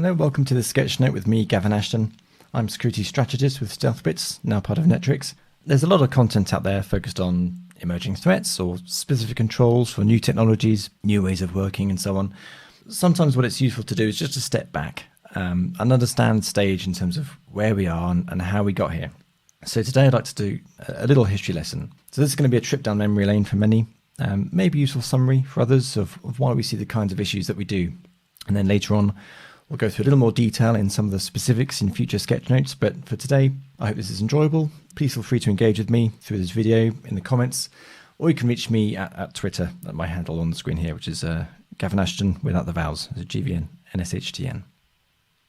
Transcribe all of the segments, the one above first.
Hello, welcome to the Sketch Note with me, Gavin Ashton. I'm security strategist with StealthBits, now part of Netrix. There's a lot of content out there focused on emerging threats or specific controls for new technologies, new ways of working and so on. Sometimes what it's useful to do is just to step back and understand the stage in terms of where we are and how we got here. So today I'd like to do a little history lesson. So this is going to be a trip down memory lane for many, maybe a useful summary for others of why we see the kinds of issues that we do. And then later on, we'll go through a little more detail in some of the specifics in future sketch notes. But for today, I hope this is enjoyable. Please feel free to engage with me through this video in the comments, or you can reach me at Twitter at my handle on the screen here, which is Gavin Ashton without the vowels, so GVN, NSHTN.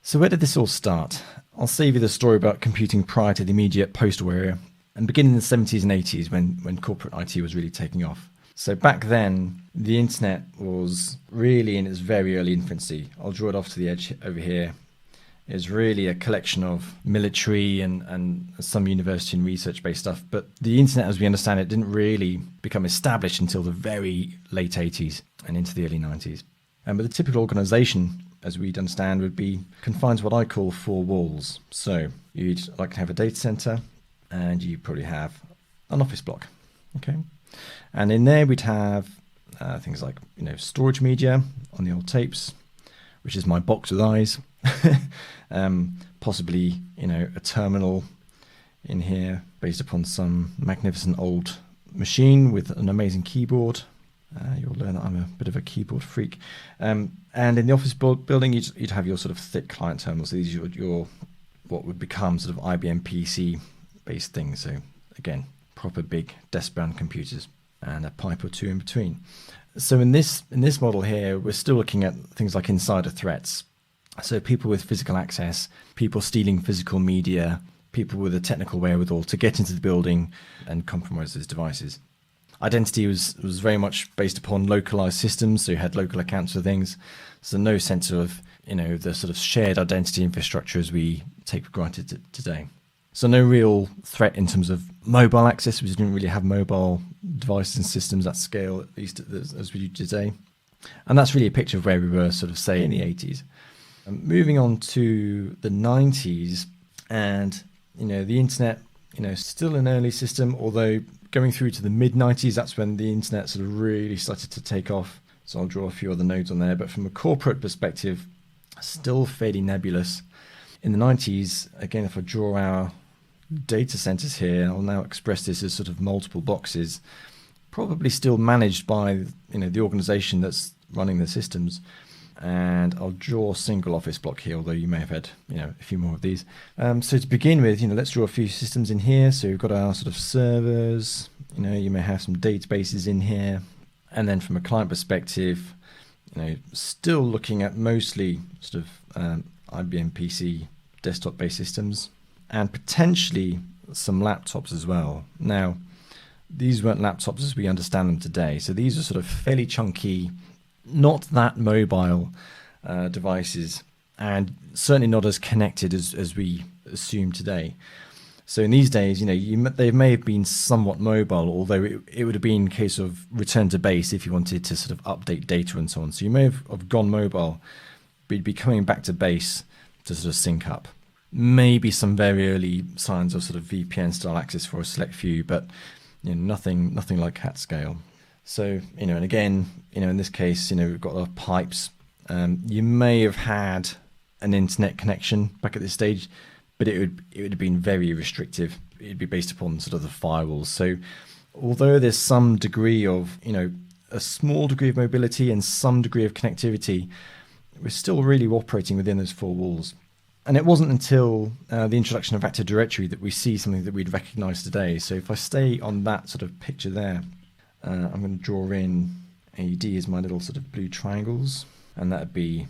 So where did this all start? I'll save you the story about computing prior to the immediate post-war era and begin in the 70s and 80s when corporate IT was really taking off. So back then, the internet was really in its very early infancy. I'll draw it off to the edge over here. It's really a collection of military and some university and research-based stuff. But the internet, as we understand it, didn't really become established until the very late 80s and into the early 90s. But the typical organization, as we'd understand, would be confined to what I call four walls. So you'd like to have a data center, and you probably have an office block. Okay. And in there we'd have things like, storage media on the old tapes, which is my box with eyes, possibly, a terminal in here based upon some magnificent old machine with an amazing keyboard. You'll learn that I'm a bit of a keyboard freak. And in the office building, you'd have your sort of thick client terminals. These are your what would become sort of IBM PC based things. So again, proper big desk-bound computers and a pipe or two in between. So in this model here, we're still looking at things like insider threats. So people with physical access, people stealing physical media, people with a technical wherewithal to get into the building and compromise those devices. Identity was very much based upon localized systems, so you had local accounts for things. So no sense of, the sort of shared identity infrastructure as we take for granted today. So no real threat in terms of mobile access. We didn't really have mobile devices and systems at scale, at least as we do today. And that's really a picture of where we were sort of, say, in the 80s. Moving on to the 90s, and, the internet, still an early system, although going through to the mid-90s, that's when the internet sort of really started to take off. So I'll draw a few other nodes on there. But from a corporate perspective, still fairly nebulous. In the 90s, again, if I draw our data centers here, I'll now express this as sort of multiple boxes, probably still managed by the organization that's running the systems. And I'll draw a single office block here, although you may have had a few more of these. So to begin with, let's draw a few systems in here. So we've got our sort of servers, you may have some databases in here. And then from a client perspective, still looking at mostly sort of IBM PC desktop-based systems, and potentially some laptops as well. Now, these weren't laptops as we understand them today. So these are sort of fairly chunky, not that mobile devices, and certainly not as connected as we assume today. So in these days, they may have been somewhat mobile, although it would have been a case of return to base if you wanted to sort of update data and so on. So you may have gone mobile, but you'd be coming back to base to sort of sync up. Maybe some very early signs of sort of VPN style access for a select few, but nothing like at scale. So and again, in this case, we've got our pipes. You may have had an internet connection back at this stage, but it would have been very restrictive. It'd be based upon sort of the firewalls. So although there's some degree of a small degree of mobility and some degree of connectivity, we're still really operating within those four walls. And it wasn't until the introduction of Active Directory that we see something that we'd recognize today. So if I stay on that sort of picture there, I'm going to draw in AD as my little sort of blue triangles, and that would be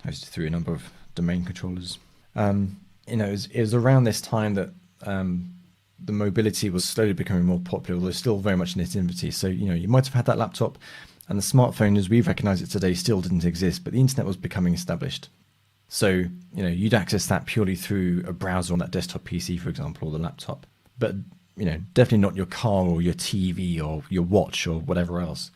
hosted through a number of domain controllers. It was around this time that the mobility was slowly becoming more popular, although still very much in its infancy. So, you might have had that laptop, and the smartphone as we recognize it today still didn't exist, but the internet was becoming established. So, you'd access that purely through a browser on that desktop PC, for example, or the laptop. But, definitely not your car or your TV or your watch or whatever else.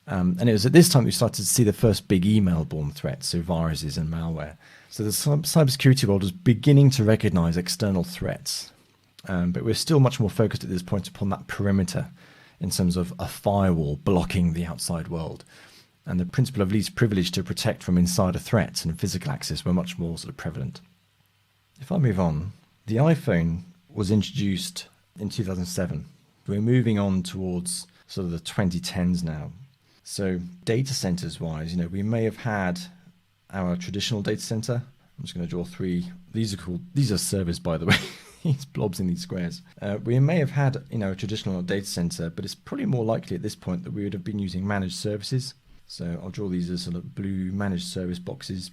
And it was at this time we started to see the first big email-borne threats, so viruses and malware. So the cybersecurity world was beginning to recognize external threats, but we're still much more focused at this point upon that perimeter in terms of a firewall blocking the outside world. And the principle of least privilege to protect from insider threats and physical access were much more sort of prevalent. If I move on, the iPhone was introduced in 2007. We're moving on towards sort of the 2010s now. So data centers wise, we may have had our traditional data center. I'm just going to draw three. These are servers, by the way. These blobs in these squares. We may have had, a traditional data center, but it's probably more likely at this point that we would have been using managed services. So I'll draw these as sort of blue managed service boxes,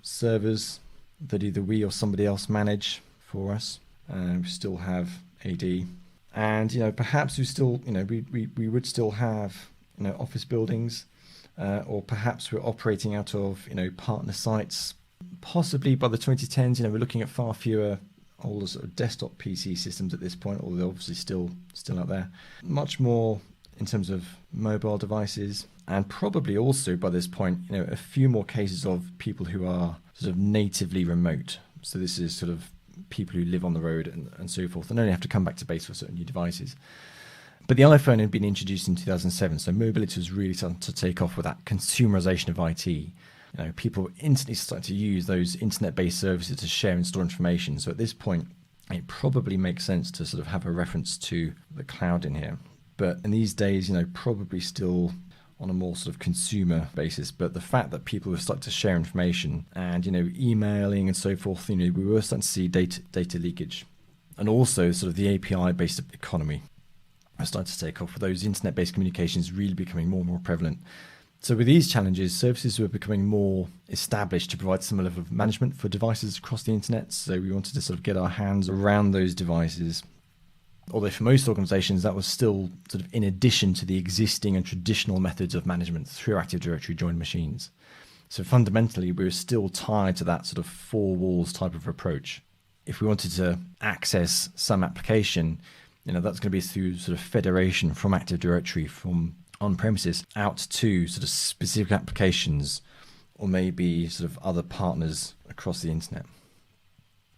servers that either we or somebody else manage for us. We still have AD, and perhaps we still, we would still have office buildings, or perhaps we're operating out of partner sites. Possibly by the 2010s, we're looking at far fewer older sort of desktop PC systems at this point, although they're obviously still out there. Much more in terms of mobile devices, and probably also by this point, a few more cases of people who are sort of natively remote. So this is sort of people who live on the road and so forth, and only have to come back to base for certain new devices. But the iPhone had been introduced in 2007, so mobility was really starting to take off with that consumerization of IT. People instantly started to use those internet-based services to share and store information. So at this point, it probably makes sense to sort of have a reference to the cloud in here. But in these days, probably still on a more sort of consumer basis. But the fact that people were starting to share information and, emailing and so forth, we were starting to see data leakage. And also sort of the API-based economy are starting to take off, with those internet-based communications really becoming more and more prevalent. So with these challenges, services were becoming more established to provide some level of management for devices across the internet. So we wanted to sort of get our hands around those devices. Although for most organizations, that was still sort of in addition to the existing and traditional methods of management through Active Directory joined machines. So fundamentally, we were still tied to that sort of four walls type of approach. If we wanted to access some application, that's going to be through sort of federation from Active Directory, from on-premises out to sort of specific applications, or maybe sort of other partners across the internet.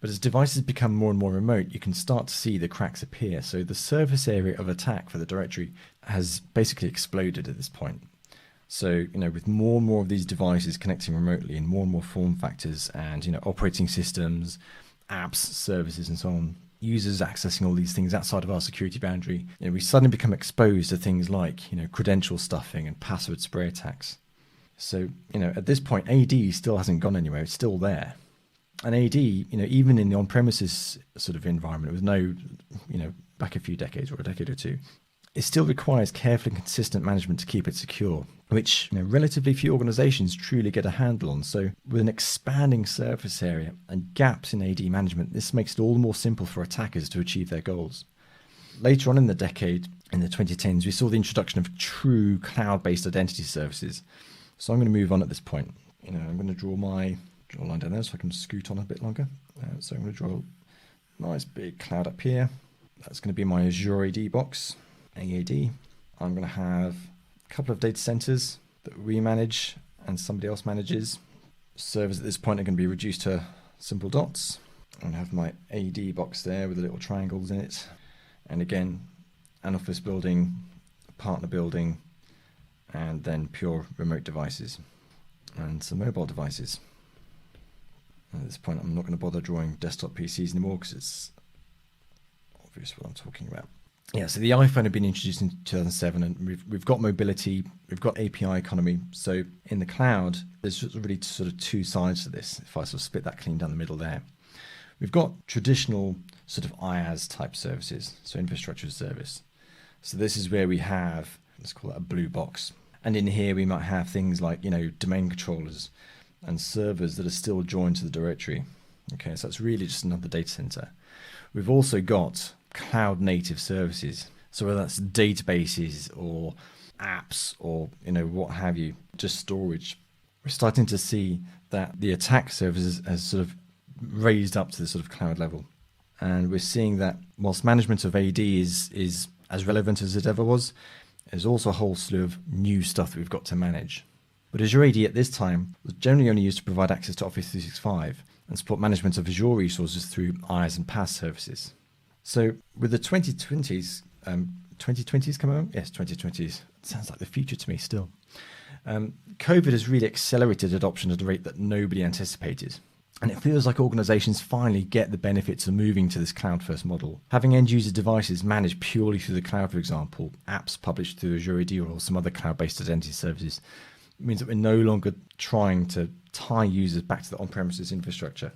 But as devices become more and more remote, you can start to see the cracks appear. So the surface area of attack for the directory has basically exploded at this point. So, with more and more of these devices connecting remotely in more and more form factors and, operating systems, apps, services, and so on, users accessing all these things outside of our security boundary, we suddenly become exposed to things like, credential stuffing and password spray attacks. So, at this point, AD still hasn't gone anywhere. It's still there. And AD, even in the on-premises sort of environment, with no, back a few decades or a decade or two, it still requires careful and consistent management to keep it secure, which relatively few organizations truly get a handle on. So with an expanding surface area and gaps in AD management, this makes it all the more simple for attackers to achieve their goals. Later on in the decade, in the 2010s, we saw the introduction of true cloud-based identity services. So I'm going to move on at this point. I'm going to draw a line down there so I can scoot on a bit longer. So I'm going to draw a nice big cloud up here. That's going to be my Azure AD box, AAD. I'm going to have a couple of data centers that we manage and somebody else manages. Servers at this point are going to be reduced to simple dots. I'm going to have my AD box there with the little triangles in it. And again, an office building, a partner building, and then pure remote devices and some mobile devices. At this point, I'm not going to bother drawing desktop PCs anymore because it's obvious what I'm talking about. Yeah, so the iPhone had been introduced in 2007, and we've got mobility, we've got API economy. So in the cloud, there's really sort of two sides to this, if I sort of split that clean down the middle there. We've got traditional sort of IaaS type services, so infrastructure as service. So this is where we have, let's call it a blue box. And in here, we might have things like, domain controllers and servers that are still joined to the directory. Okay, so it's really just another data center. We've also got cloud native services. So whether that's databases or apps or, what have you, just storage. We're starting to see that the attack surface has sort of raised up to the sort of cloud level. And we're seeing that whilst management of AD is as relevant as it ever was, There's also a whole slew of new stuff that we've got to manage. But Azure AD at this time was generally only used to provide access to Office 365 and support management of Azure resources through IaaS and PaaS services. So with the 2020s, 2020s coming on? Yes, 2020s. It sounds like the future to me still. COVID has really accelerated adoption at a rate that nobody anticipated. And it feels like organizations finally get the benefits of moving to this cloud-first model. Having end-user devices managed purely through the cloud, for example, apps published through Azure AD or some other cloud-based identity services, means that we're no longer trying to tie users back to the on-premises infrastructure.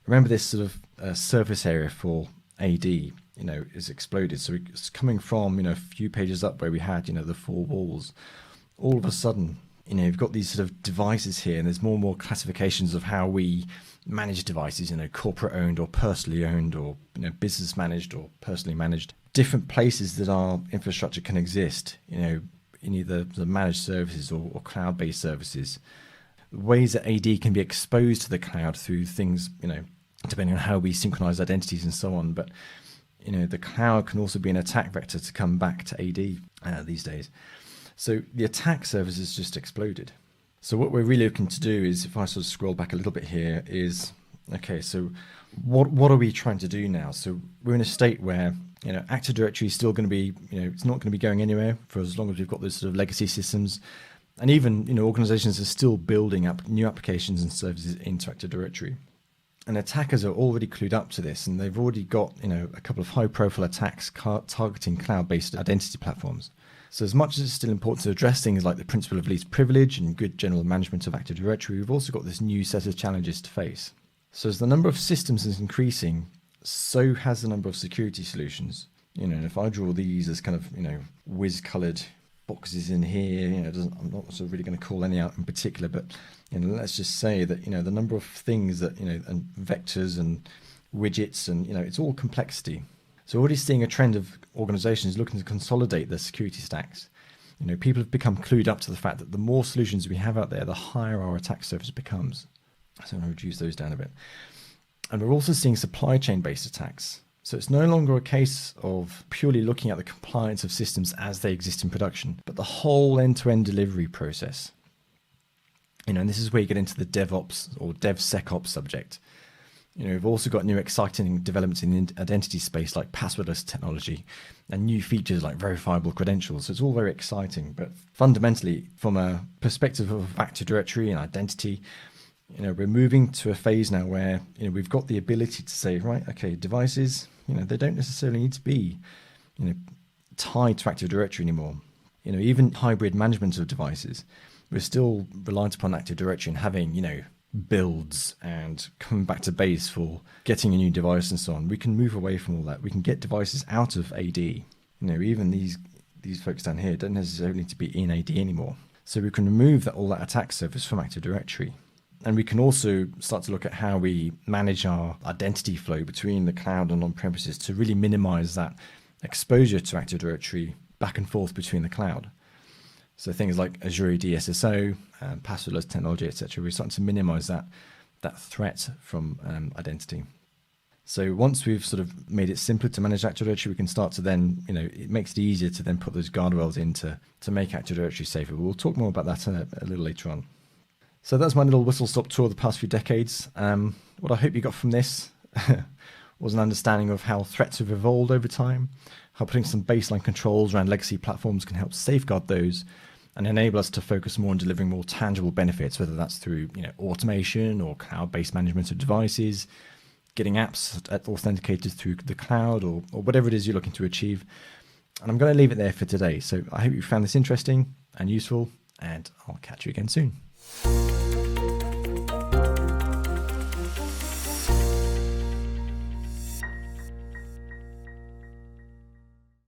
Remember, this sort of surface area for AD, is exploded. So it's coming from, a few pages up where we had, the four walls. All of a sudden, you've got these sort of devices here, and there's more and more classifications of how we manage devices, corporate owned or personally owned, or business managed or personally managed. Different places that our infrastructure can exist, in either the managed services or cloud-based services. Ways that AD can be exposed to the cloud through things, depending on how we synchronize identities and so on. But the cloud can also be an attack vector to come back to AD these days. So the attack surface has just exploded. So what we're really looking to do is, if I sort of scroll back a little bit here, is, okay, so what are we trying to do now? So we're in a state where, Active Directory is still going to be, it's not going to be going anywhere for as long as we've got those sort of legacy systems. And even, organizations are still building up new applications and services into Active Directory. And attackers are already clued up to this, and they've already got, a couple of high-profile attacks targeting cloud-based identity platforms. So as much as it's still important to address things like the principle of least privilege and good general management of Active Directory, we've also got this new set of challenges to face. So as the number of systems is increasing, so has the number of security solutions. And if I draw these as kind of, whiz-coloured boxes in here, I'm not sort of really going to call any out in particular, but, let's just say that, the number of things that, and vectors and widgets and, it's all complexity. So already seeing a trend of organizations looking to consolidate their security stacks. People have become clued up to the fact that the more solutions we have out there, the higher our attack surface becomes. So I'm going to reduce those down a bit. And we're also seeing supply chain based attacks. So it's no longer a case of purely looking at the compliance of systems as they exist in production, but the whole end-to-end delivery process. And this is where you get into the DevOps or DevSecOps subject. We've also got new exciting developments in the identity space like passwordless technology and new features like verifiable credentials. So it's all very exciting. But fundamentally, from a perspective of Active Directory and identity, we're moving to a phase now where we've got the ability to say, right, okay, devices, they don't necessarily need to be tied to Active Directory anymore. Even hybrid management of devices, we're still reliant upon Active Directory and having builds and coming back to base for getting a new device and so on. We can move away from all that. We can get devices out of AD. Even these folks down here don't necessarily need to be in AD anymore. So we can remove all that attack surface from Active Directory. And we can also start to look at how we manage our identity flow between the cloud and on-premises to really minimize that exposure to Active Directory back and forth between the cloud. So things like Azure AD SSO, passwordless technology, etc. We're starting to minimize that threat from identity. So once we've sort of made it simpler to manage Active Directory, we can start to then, it makes it easier to then put those guardrails in to make Active Directory safer. We'll talk more about that a little later on. So that's my little whistle-stop tour of the past few decades. What I hope you got from this was an understanding of how threats have evolved over time, how putting some baseline controls around legacy platforms can help safeguard those and enable us to focus more on delivering more tangible benefits, whether that's through automation or cloud-based management of devices, getting apps authenticated through the cloud or whatever it is you're looking to achieve. And I'm going to leave it there for today. So I hope you found this interesting and useful, and I'll catch you again soon.